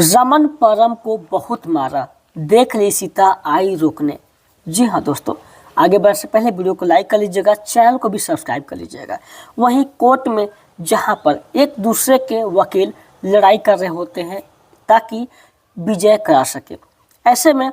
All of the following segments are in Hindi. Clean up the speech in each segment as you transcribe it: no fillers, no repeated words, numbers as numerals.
रमन परम को बहुत मारा, देख ली सीता आई रोकने। जी हाँ दोस्तों, आगे बढ़ने से पहले वीडियो को लाइक कर लीजिएगा, चैनल को भी सब्सक्राइब कर लीजिएगा। वहीं कोर्ट में जहां पर एक दूसरे के वकील लड़ाई कर रहे होते हैं ताकि विजय करा सके, ऐसे में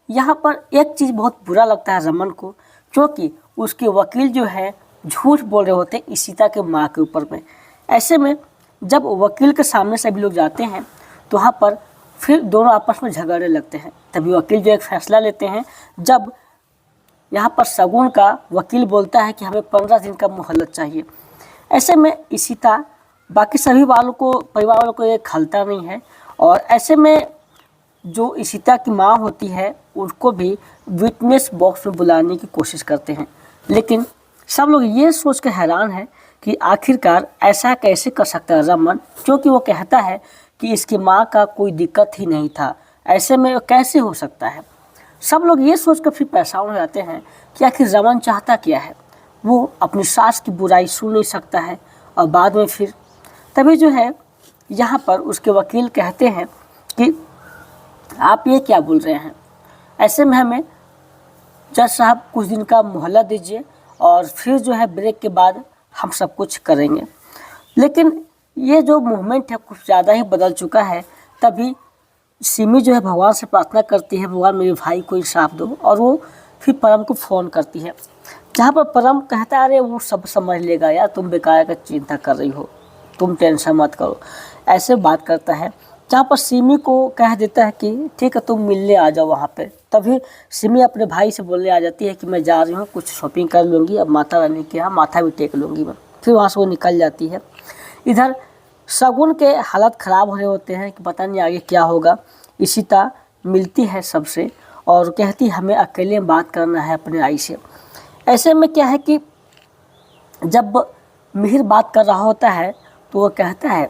यहाँ पर एक चीज़ बहुत बुरा लगता है रमन को, क्योंकि उसके वकील जो है झूठ बोल रहे होते हैं सीता के माँ के ऊपर में। ऐसे में जब वकील के सामने सभी लोग जाते हैं तो वहाँ पर फिर दोनों आपस में झगड़ने लगते हैं। तभी वकील जो एक फैसला लेते हैं, जब यहाँ पर शगुन का वकील बोलता है कि हमें 15 दिन का मोहलत चाहिए। ऐसे में इशिता बाकी सभी वालों को, परिवार वालों को ये खलता नहीं है, और ऐसे में जो इशिता की माँ होती है उनको भी विटनेस बॉक्स में बुलाने की कोशिश करते हैं। लेकिन सब लोग ये सोच के हैरान हैं कि आखिरकार ऐसा कैसे कर सकता है रमन, क्योंकि वो कहता है कि इसकी माँ का कोई दिक्कत ही नहीं था, ऐसे में कैसे हो सकता है। सब लोग ये सोच कर फिर परेशान हो जाते हैं कि आखिर रमन चाहता क्या है। वो अपनी सास की बुराई सुन नहीं सकता है, और बाद में फिर तभी जो है यहाँ पर उसके वकील कहते हैं कि आप ये क्या बोल रहे हैं, ऐसे में हमें जज साहब कुछ दिन का मोहलत दीजिए और फिर जो है ब्रेक के बाद हम सब कुछ करेंगे। लेकिन ये जो मूवमेंट है कुछ ज़्यादा ही बदल चुका है। तभी सिमी जो है भगवान से प्रार्थना करती है, भगवान मेरे भाई को इंसाफ दो, और वो फिर परम को फ़ोन करती है, जहाँ पर परम कहता है अरे वो सब समझ लेगा यार, तुम बेकार का चिंता कर रही हो, तुम टेंशन मत करो, ऐसे बात करता है। जहाँ पर सिमी को कह देता है कि ठीक है तुम मिलने आ जाओ वहाँ पे। तभी सिमी अपने भाई से बोलने आ जाती है कि मैं जा रही हूँ, कुछ शॉपिंग कर लूँगी, अब माता रानी के यहाँ माथा भी टेक लूँगी मैं। फिर वहाँ से वो निकल जाती है। इधर शगुन के हालत ख़राब हो रहे होते हैं कि पता नहीं आगे क्या होगा। इशिता मिलती है सबसे और कहती हमें अकेले में बात करना है अपने आई से। ऐसे में क्या है कि जब मिहिर बात कर रहा होता है तो वो कहता है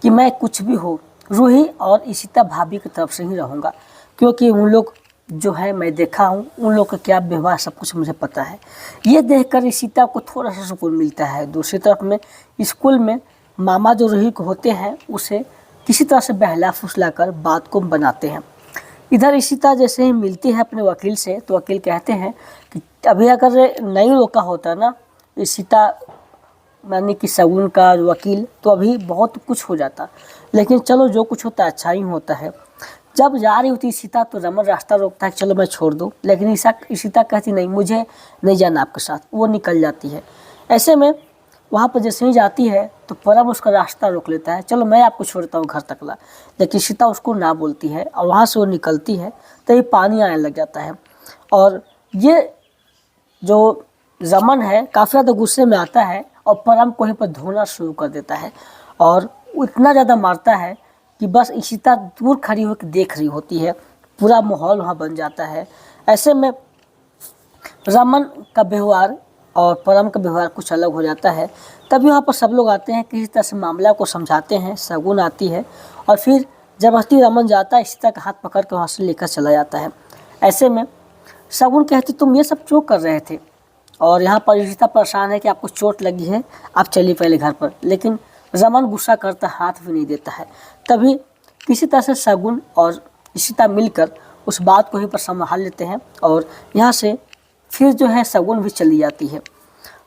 कि मैं कुछ भी हो रूही और इशिता भाभी की तरफ से ही रहूँगा, क्योंकि उन लोग जो है मैं देखा हूँ, उन लोग का क्या व्यवहार सब कुछ मुझे पता है। ये देखकर इशिता को थोड़ा सा सुकून मिलता है। दूसरी तरफ में स्कूल में मामा जो रूही को होते हैं उसे किसी तरह से बहला फुसला कर बात को बनाते हैं। इधर इशिता जैसे ही मिलती है अपने वकील से तो वकील कहते हैं कि अभी अगर नहीं रोका होता ना इशिता यानी कि शगुन का वकील, तो अभी बहुत कुछ हो जाता। लेकिन चलो जो कुछ होता है अच्छा ही होता है। जब जा रही होती इशिता तो रमन रास्ता रोकता है, चलो मैं छोड़ दूँ, लेकिन इशिता कहती नहीं, मुझे नहीं जाना आपके साथ। वो निकल जाती है। ऐसे में वहाँ पर जैसे ही जाती है तो परम उसका रास्ता रोक लेता है, चलो मैं आपको छोड़ता हूँ घर तकला, लेकिन इशिता उसको ना बोलती है और वहाँ से वो निकलती है। तभी पानी आने लग जाता है और ये जो रमन है काफ़ी ज़्यादा गुस्से में आता है और परम को वहीं पर धोना शुरू कर देता है, और इतना ज़्यादा मारता है कि बस इशिता दूर खड़ी होकर देख रही होती है। पूरा माहौल वहाँ बन जाता है। ऐसे में रमन का व्यवहार और परम का व्यवहार कुछ अलग हो जाता है। तभी वहाँ पर सब लोग आते हैं, किसी तरह से मामला को समझाते हैं। शगुन आती है और फिर जबरदस्ती रमन जाता है, इशिता का हाथ पकड़ के वहाँ से लेकर चला जाता है। ऐसे में शगुन कहती तुम ये सब क्यों कर रहे थे, और यहाँ पर इशिता परेशान है कि आपको चोट लगी है, आप चलिए पहले घर पर। लेकिन रमन गुस्सा करता, हाथ भी नहीं देता है। तभी किसी तरह से शगुन और इशिता मिलकर उस बात को ही पर संभाल लेते हैं, और यहाँ से फिर जो है शगुन भी चली जाती है।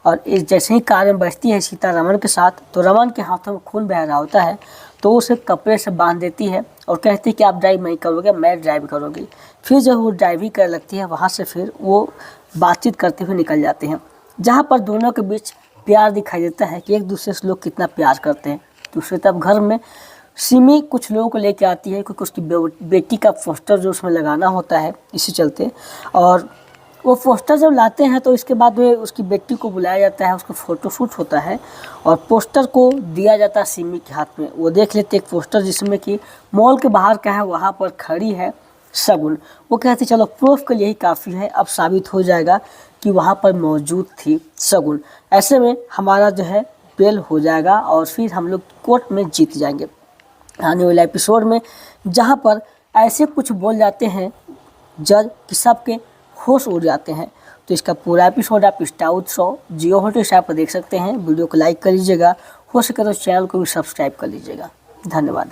और इस जैसे ही कार में बैठती है सीता रमन के साथ, तो रमन के हाथों में खून बह रहा होता है, तो उसे कपड़े से बांध देती है और कहती है कि आप ड्राइव नहीं करोगे, मैं ड्राइव करूँगी। फिर जब वो ड्राइविंग करने लगती है, वहाँ से फिर वो बातचीत करते हुए निकल जाते हैं, जहाँ पर दोनों के बीच प्यार दिखाई देता है कि एक दूसरे से लोग कितना प्यार करते हैं। दूसरी तरफ घर में सिमी कुछ लोगों को लेके आती है, क्योंकि उसकी बेटी का पोस्टर जो उसमें लगाना होता है इसी चलते, और वो पोस्टर जब लाते हैं तो इसके बाद वे उसकी बेटी को बुलाया जाता है, उसका फ़ोटोशूट होता है और पोस्टर को दिया जाता है सिमी के हाथ में। वो देख लेते एक पोस्टर जिसमें कि मॉल के बाहर का है, वहाँ पर खड़ी है शगुन। वो कहती चलो प्रूफ के लिए ही काफ़ी है, अब साबित हो जाएगा कि वहाँ पर मौजूद थी शगुन। ऐसे में हमारा जो है बेल हो जाएगा और फिर हम लोग कोर्ट में जीत जाएंगे। आने वाले एपिसोड में जहाँ पर ऐसे कुछ बोल जाते हैं जज कि सबके होश उड़ जाते हैं। तो इसका पूरा एपिसोड आप स्टार उत्सव जियो हॉटस्टार पर देख सकते हैं। वीडियो को लाइक कर लीजिएगा, हो सके तो चैनल को भी सब्सक्राइब कर लीजिएगा। धन्यवाद।